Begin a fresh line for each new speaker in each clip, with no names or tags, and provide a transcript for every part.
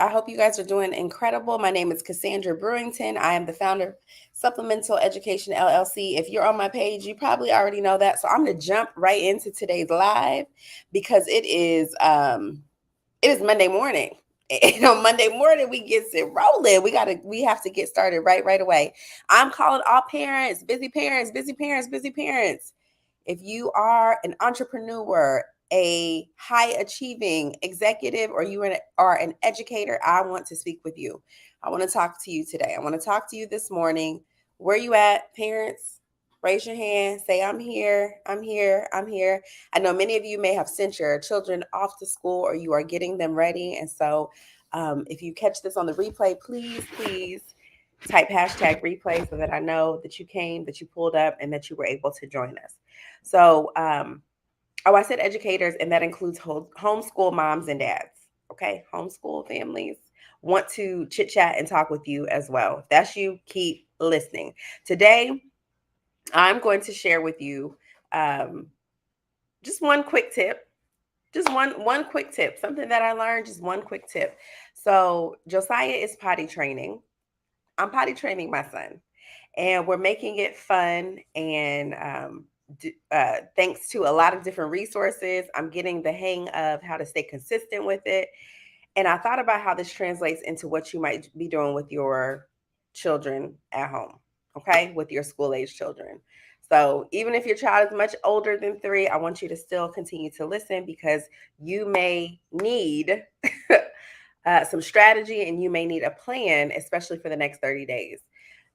I hope you guys are doing incredible. My name is Cassandra Brewington. I am the founder of Supplemental Education LLC. If you're on my page, you probably already know that. So I'm going to jump right into today's live because it is Monday morning. And on Monday morning, we get it rolling. We have to get started right away. I'm calling all parents, busy parents, busy parents, busy parents. If you are an entrepreneur, a high achieving executive, or you are an educator, I want to speak with you. I want to talk to you today. I want to talk to you this morning. Where you at, parents? Raise your hand. Say, I'm here. I'm here. I'm here. I know many of you may have sent your children off to school or you are getting them ready. And so if you catch this on the replay, please type hashtag replay so that I know that you came, that you pulled up, and that you were able to join us. So, I said educators, and that includes homeschool moms and dads. Okay, homeschool families want to chit chat and talk with you as well. If that's you, keep listening. Today, I'm going to share with you just one quick tip. Just one quick tip, something that I learned, just one quick tip. So Josiah is potty training. I'm potty training my son, and we're making it fun. And thanks to a lot of different resources, I'm getting the hang of how to stay consistent with it. And I thought about how this translates into what you might be doing with your children at home, okay, with your school age children. So even if your child is much older than 3, I want you to still continue to listen because you may need some strategy and you may need a plan, especially for the next 30 days.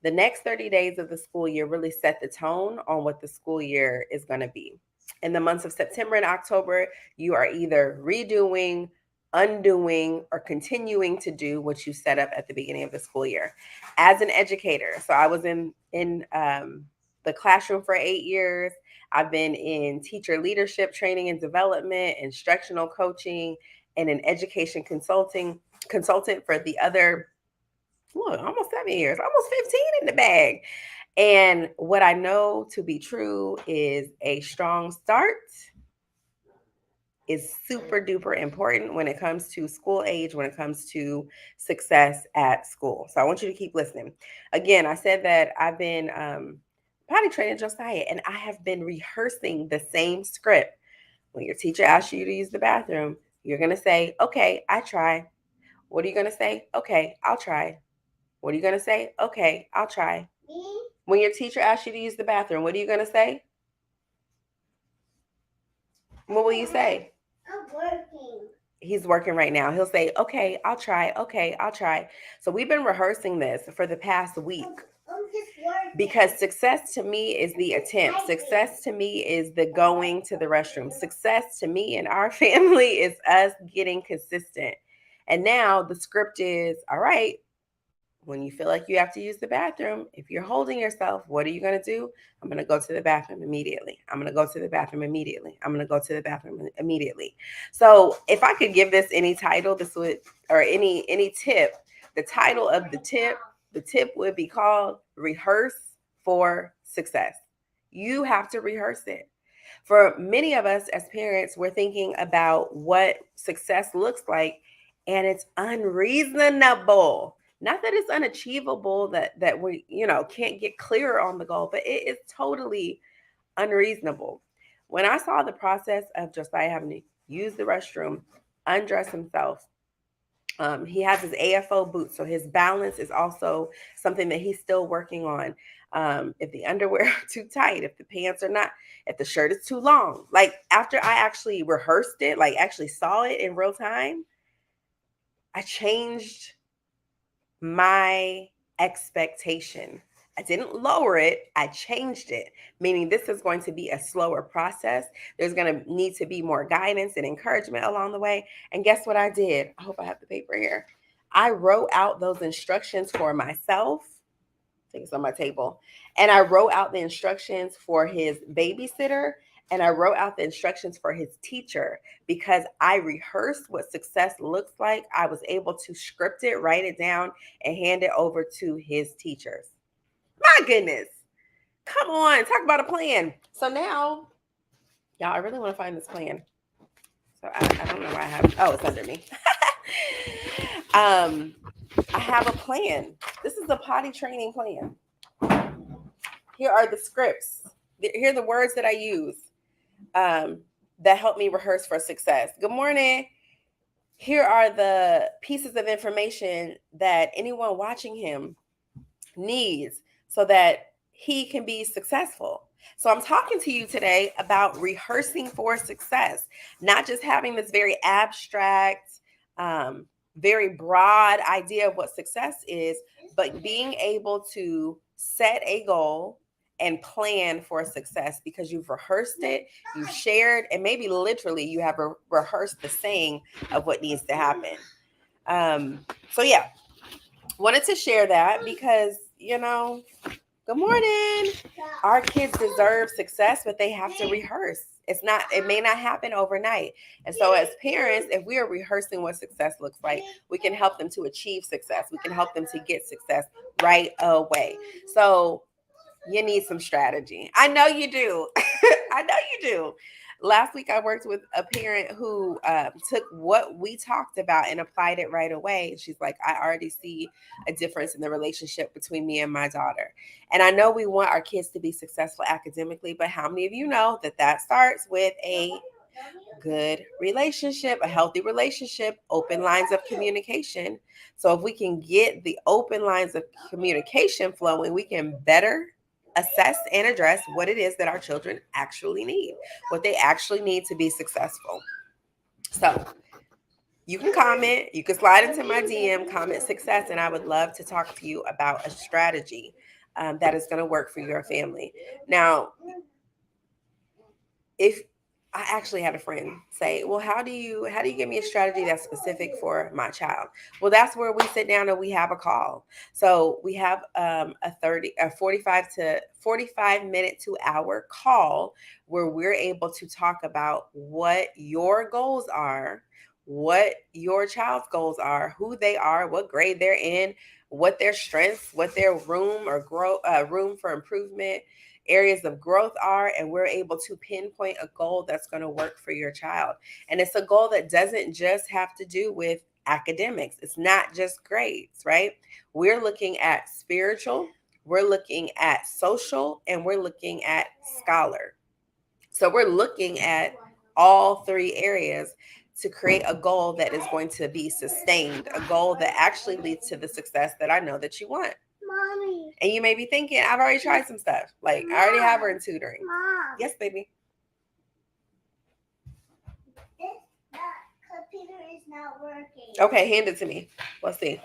The next 30 days of the school year really set the tone on what the school year is going to be. In the months of September and October, you are either redoing, undoing, or continuing to do what you set up at the beginning of the school year. As an educator, so I was in the classroom for 8 years. I've been in teacher leadership training and development, instructional coaching, and an education consultant for the other, almost 7 years, almost 15 in the bag. And what I know to be true is a strong start is super duper important when it comes to school age, when it comes to success at school. So I want you to keep listening. Again, I said that I've been potty training Josiah, and I have been rehearsing the same script. When your teacher asks you to use the bathroom, you're going to say, okay, I try. What are you going to say? Okay, I'll try. What are you going to say? Okay, I'll try. When your teacher asks you to use the bathroom, what are you going to say? What will you say? I'm working. He's working right now. He'll say, okay, I'll try. Okay, I'll try. So we've been rehearsing this for the past week. Because success to me is the attempt. Success to me is the going to the restroom. Success to me and our family is us getting consistent. And now the script is, all right, when you feel like you have to use the bathroom, if you're holding yourself, what are you going to do? I'm going to go to the bathroom immediately. I'm going to go to the bathroom immediately. I'm going to go to the bathroom immediately. So if I could give this any title, this would, or any tip, the title of the tip would be called Rehearse for Success. You have to rehearse it. For many of us as parents, we're thinking about what success looks like, and it's unreasonable. Not that it's unachievable, that we, can't get clearer on the goal, but it is totally unreasonable. When I saw the process of Josiah having to use the restroom, undress himself, he has his AFO boots, so his balance is also something that he's still working on. If the underwear are too tight, if the pants are not, if the shirt is too long. Like after I actually rehearsed it, like actually saw it in real time, I changed my expectation. I didn't lower it, I changed it, meaning this is going to be a slower process. There's going to need to be more guidance and encouragement along the way. And guess what I did? I hope I have the paper here. I wrote out those instructions for myself. I think it's on my table. And I wrote out the instructions for his babysitter, and I wrote out the instructions for his teacher because I rehearsed what success looks like. I was able to script it, write it down, and hand it over to his teachers. My goodness. Come on, talk about a plan. So now, y'all, I really want to find this plan. So I don't know where I have it. Oh, it's under me. I have a plan. This is a potty training plan. Here are the scripts. Here are the words that I use that help me rehearse for success. Good morning. Here are the pieces of information that anyone watching him needs so that he can be successful. So I'm talking to you today about rehearsing for success, not just having this very abstract, very broad idea of what success is, but being able to set a goal and plan for success because you've rehearsed it, you've shared, and maybe literally you have rehearsed the saying of what needs to happen. So yeah, wanted to share that because, good morning. Our kids deserve success, but they have to rehearse. It may not happen overnight. And so as parents, if we are rehearsing what success looks like, we can help them to achieve success. We can help them to get success right away. So you need some strategy. I know you do. I know you do. Last week, I worked with a parent who took what we talked about and applied it right away. She's like, I already see a difference in the relationship between me and my daughter. And I know we want our kids to be successful academically, but how many of you know that starts with a good relationship, a healthy relationship, open lines of communication? So if we can get the open lines of communication flowing, we can better assess and address what it is that our children actually need, what they actually need to be successful. So you can comment, you can slide into my DM, comment success, and I would love to talk to you about a strategy that is going to work for your family. Now, if I actually had a friend say, well, how do you give me a strategy that's specific for my child? Well, that's where we sit down and we have a call. So we have a 45 minute to hour call where we're able to talk about what your goals are, what your child's goals are, who they are, what grade they're in, what their strengths, what their room for improvement areas of growth are, and we're able to pinpoint a goal that's going to work for your child. And it's a goal that doesn't just have to do with academics. It's not just grades, right? We're looking at spiritual, we're looking at social, and we're looking at scholar. So we're looking at all three areas to create a goal that is going to be sustained, a goal that actually leads to the success that I know that you want. Mommy. And you may be thinking, I've already tried some stuff. Like, Mom. I already have her in tutoring. Mom. Yes, baby. The computer is not working. Okay, hand it to me. Let's see.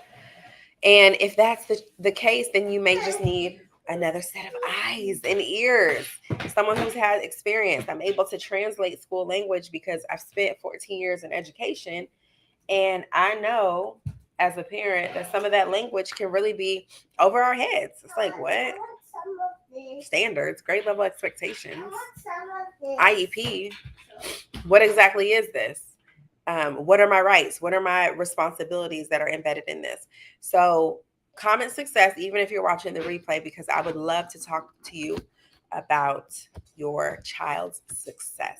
And if that's the case, then you may just need another set of eyes and ears. Someone who's had experience. I'm able to translate school language because I've spent 14 years in education. And I know as a parent that some of that language can really be over our heads. It's like, what? Standards, grade level expectations, IEP. What exactly is this? What are my rights? What are my responsibilities that are embedded in this? So comment success, even if you're watching the replay, because I would love to talk to you about your child's success.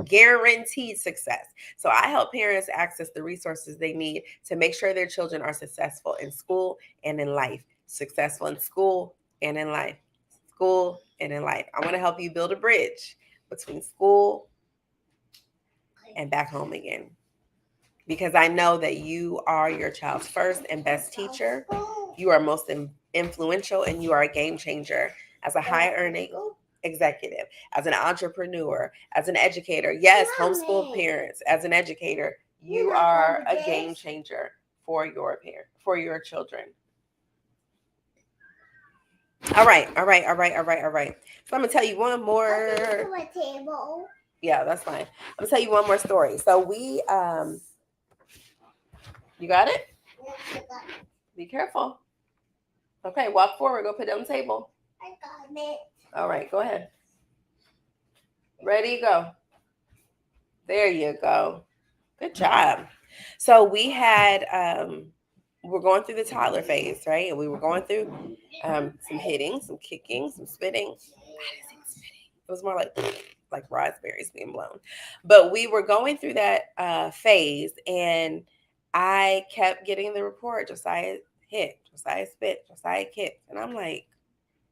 Guaranteed success. So I help parents access the resources they need to make sure their children are successful in school and in life. Successful in school and in life. School and in life. I want to help you build a bridge between school and back home again. Because I know that you are your child's first and best teacher. You are most influential, and you are a game changer as a high earning executive, as an entrepreneur, as an educator. Yes, homeschool parents, as an educator, you are a game changer for your children. All right. So I'm gonna tell you one more. Yeah, that's fine. I'm gonna tell you one more story. So we you got it? Be careful. Okay, walk forward. Go put it on the table. I got it. All right, go ahead. Ready, go. There you go. Good job. So we had, we're going through the toddler phase, right? And we were going through some hitting, some kicking, some spitting. I didn't see the spitting. It was more like raspberries being blown. But we were going through that phase, and I kept getting the report, Josiah hit, Josiah spit, Josiah kicked. And I'm like,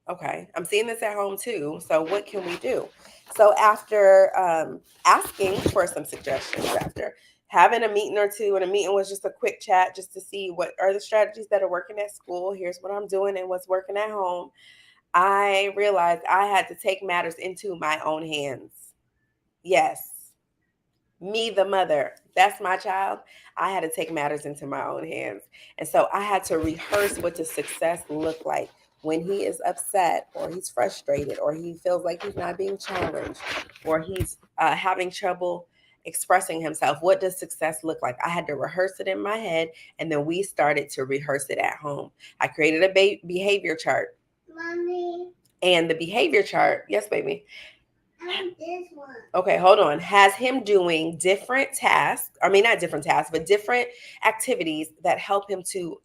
okay, I'm seeing this at home too. So what can we do? So after asking for some suggestions, after having a meeting or two, and a meeting was just a quick chat just to see what are the strategies that are working at school, here's what I'm doing and what's working at home, I realized I had to take matters into my own hands. Yes, me, the mother, that's my child. I had to take matters into my own hands. And so I had to rehearse what does success look like when he is upset or he's frustrated or he feels like he's not being challenged or he's having trouble expressing himself. What does success look like? I had to rehearse it in my head, and then we started to rehearse it at home. I created a behavior chart. Mommy. And the behavior chart, yes, baby. This one. Okay, hold on. Has him doing different tasks. I mean, not different tasks, but different activities that help him to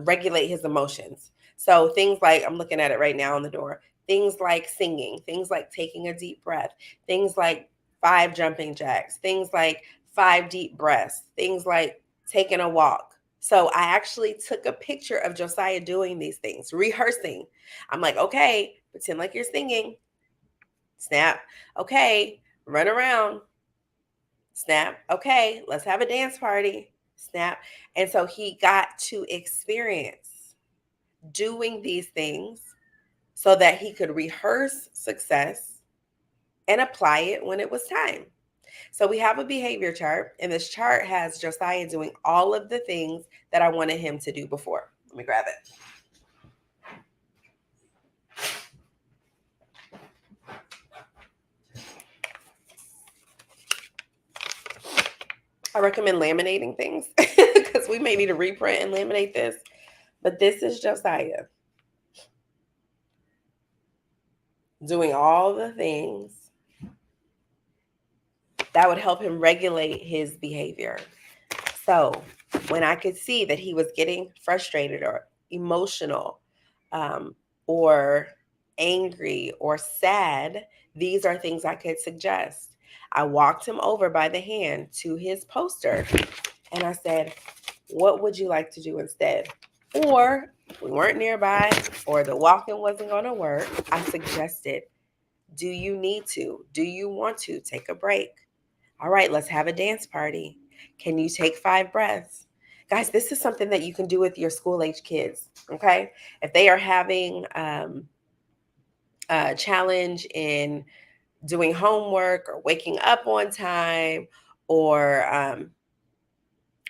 regulate his emotions. So things like, I'm looking at it right now on the door. Things like singing, things like taking a deep breath, things like 5 jumping jacks, things like 5 deep breaths, things like taking a walk. So I actually took a picture of Josiah doing these things, rehearsing. I'm like, okay, pretend like you're singing. Snap. Okay, run around. Snap. Okay, let's have a dance party. Snap. And so he got to experience doing these things so that he could rehearse success and apply it when it was time. So we have a behavior chart, and this chart has Josiah doing all of the things that I wanted him to do before. Let me grab it. I recommend laminating things because we may need to reprint and laminate this. But this is Josiah doing all the things that would help him regulate his behavior. So when I could see that he was getting frustrated or emotional or angry or sad, these are things I could suggest. I walked him over by the hand to his poster and I said, what would you like to do instead? Or we weren't nearby or the walking wasn't going to work. I suggested, do you need to? Do you want to take a break? All right, let's have a dance party. Can you take 5 breaths? Guys, this is something that you can do with your school age kids, okay? If they are having a challenge in doing homework or waking up on time or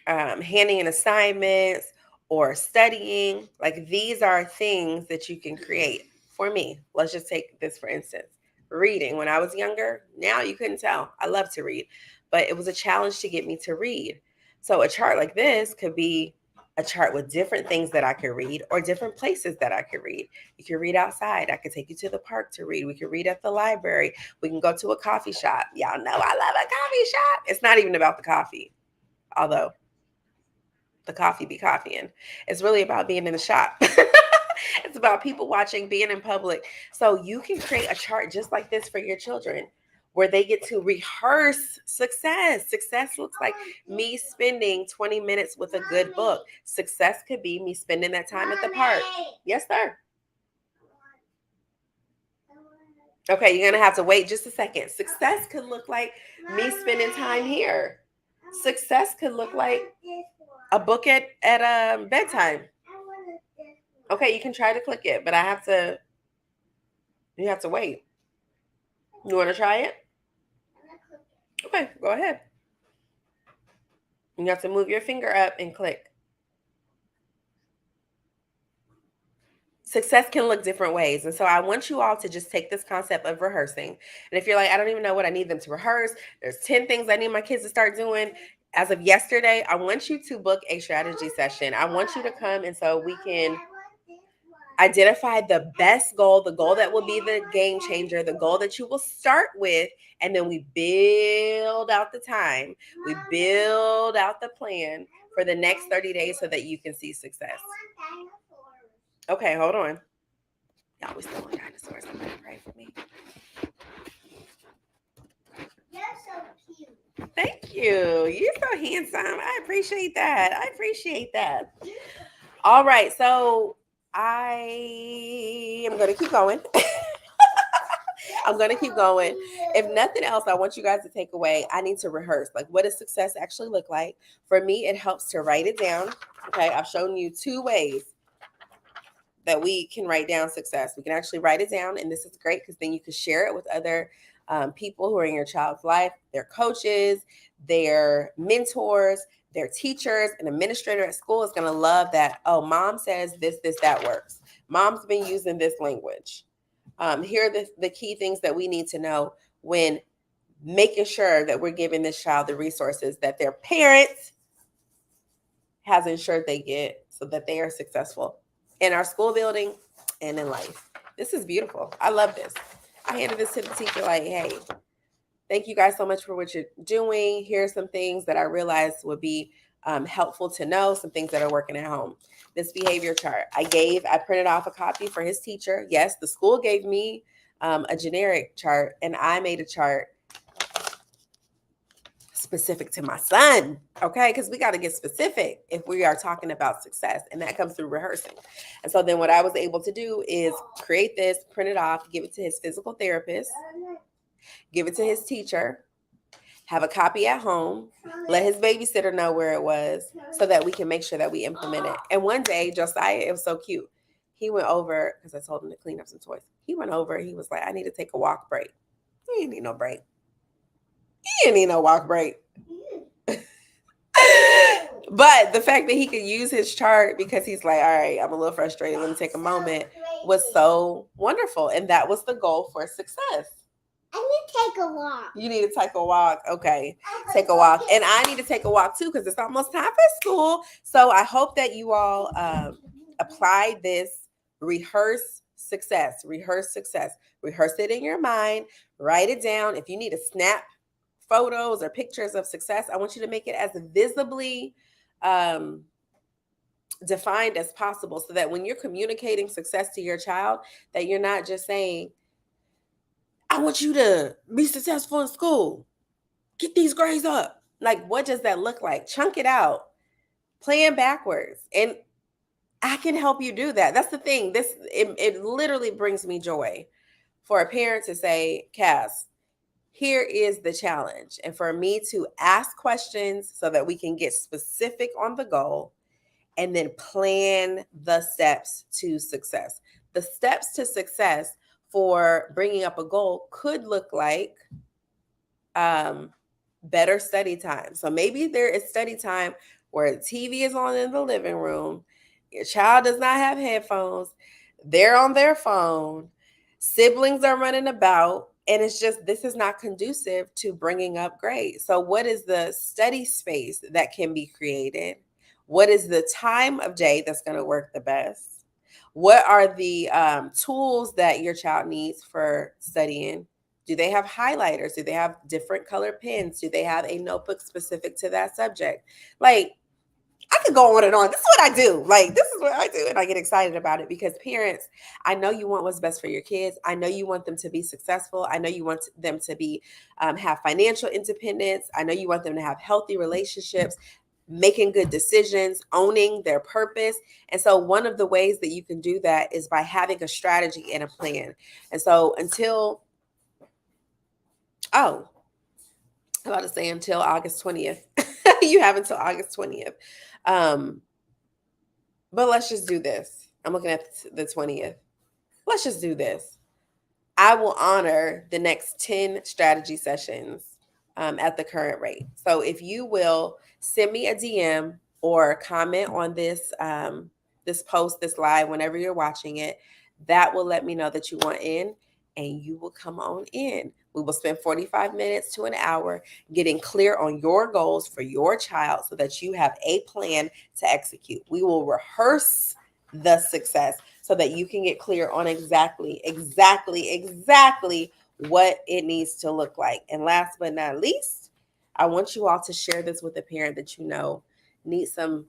handing in assignments or studying, like these are things that you can create. For me, let's just take this for instance. Reading. When I was younger, now you couldn't tell. I love to read, but it was a challenge to get me to read. So a chart like this could be a chart with different things that I could read or different places that I could read. You can read outside. I could take you to the park to read. We could read at the library. We can go to a coffee shop. Y'all know I love a coffee shop. It's not even about the coffee, although the coffee be coffeeing. It's really about being in the shop. It's about people watching, being in public. So you can create a chart just like this for your children where they get to rehearse success. Success looks like me spending 20 minutes with a good book. Success could be me spending that time at the park. Yes, sir. Okay, you're going to have to wait just a second. Success could look like me spending time here. Success could look like a book at bedtime. Okay, you can try to click it, but you have to wait. You want to try it? Okay, go ahead. You have to move your finger up and click. Success can look different ways. And so I want you all to just take this concept of rehearsing. And if you're like, I don't even know what I need them to rehearse, there's 10 things I need my kids to start doing. As of yesterday, I want you to book a strategy session. I want you to come and so we can identify the best goal, the goal that will be the game changer, the goal that you will start with, and then we build out the time. We build out the plan for the next 30 days so that you can see success. Okay, hold on. Y'all, we still on dinosaurs. Somebody pray for me. You're so cute. Thank you. You're so handsome. I appreciate that. I appreciate that. All right. So I am going to keep going. I'm going to keep going. If nothing else, I want you guys to take away, I need to rehearse. Like, what does success actually look like? For me, it helps to write it down. Okay. I've shown you 2 ways that we can write down success. We can actually write it down, and this is great because then you can share it with other people who are in your child's life, their coaches, their mentors, their teachers. An administrator at school is going to love that. Oh, mom says this, that works. Mom's been using this language. Here are the key things that we need to know when making sure that we're giving this child the resources that their parents has ensured they get so that they are successful in our school building and in life. This is beautiful. I love this. I handed this to the teacher like, hey, thank you guys so much for what you're doing. Here's some things that I realized would be helpful to know, some things that are working at home. This behavior chart, I printed off a copy for his teacher. Yes, the school gave me a generic chart, and I made a chart specific to my son, okay? Because we got to get specific if we are talking about success, and that comes through rehearsing. And so then what I was able to do is create this, print it off, give it to his physical therapist, give it to his teacher, have a copy at home, let his babysitter know where it was so that we can make sure that we implement it. And one day, Josiah, it was so cute. He went over, because I told him to clean up some toys. He went over, he was like, I need to take a walk break. He didn't need no break. He didn't need no walk break. But the fact that he could use his chart because he's like, all right, I'm a little frustrated, let me take a moment, was so wonderful. And that was the goal for success.
I need to take a walk.
You need to take a walk. Okay. Take a walk. And I need to take a walk too because it's almost time for school. So I hope that you all apply this rehearse success. Rehearse success. Rehearse it in your mind. Write it down. If you need to snap photos or pictures of success, I want you to make it as visibly defined as possible so that when you're communicating success to your child, that you're not just saying, I want you to be successful in school. Get these grades up. Like, what does that look like? Chunk it out. Plan backwards. And I can help you do that. That's the thing. It literally brings me joy for a parent to say, Cass, here is the challenge. And for me to ask questions so that we can get specific on the goal and then plan the steps to success. The steps to success for bringing up a goal could look like better study time. So maybe there is study time where the TV is on in the living room. Your child does not have headphones. They're on their phone. Siblings are running about. And it's just, this is not conducive to bringing up grades. So what is the study space that can be created? What is the time of day that's going to work the best? What are the tools that your child needs for studying? Do they have highlighters? Do they have different color pens? Do they have a notebook specific to that subject? Like, I could go on and on. This is what I do. Like, this is what I do. And I get excited about it because parents, I know you want what's best for your kids. I know you want them to be successful. I know you want them to be have financial independence. I know you want them to have healthy relationships, making good decisions, owning their purpose. And so one of the ways that you can do that is by having a strategy and a plan. And so until I'm about to say until August 20th. You have until August 20th. But let's just do this. I'm looking at the 20th. Let's just do this. I will honor the next 10 strategy sessions at the current rate. So if you will send me a DM or comment on this this post, this live, whenever you're watching it, that will let me know that you want in, and you will come on in. We will spend 45 minutes to an hour getting clear on your goals for your child so that you have a plan to execute. We will rehearse the success so that you can get clear on exactly what it needs to look like. And last but not least, I want you all to share this with a parent that you know needs some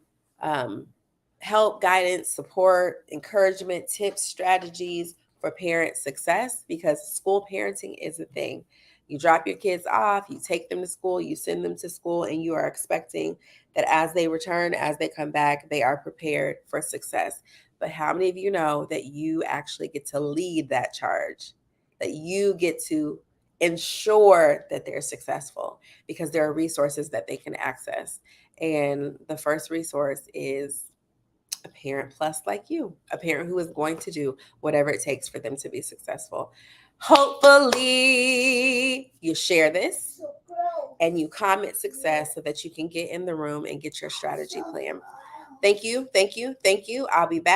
help, guidance, support, encouragement, tips, strategies for parent success, because school parenting is a thing. You drop your kids off, you take them to school, you send them to school, and you are expecting that as they return, as they come back, they are prepared for success. But how many of you know that you actually get to lead that charge? That you get to ensure that they're successful because there are resources that they can access. And the first resource is a parent plus like you, a parent who is going to do whatever it takes for them to be successful. Hopefully, you share this and you comment success so that you can get in the room and get your strategy plan. Thank you, thank you, thank you. I'll be back.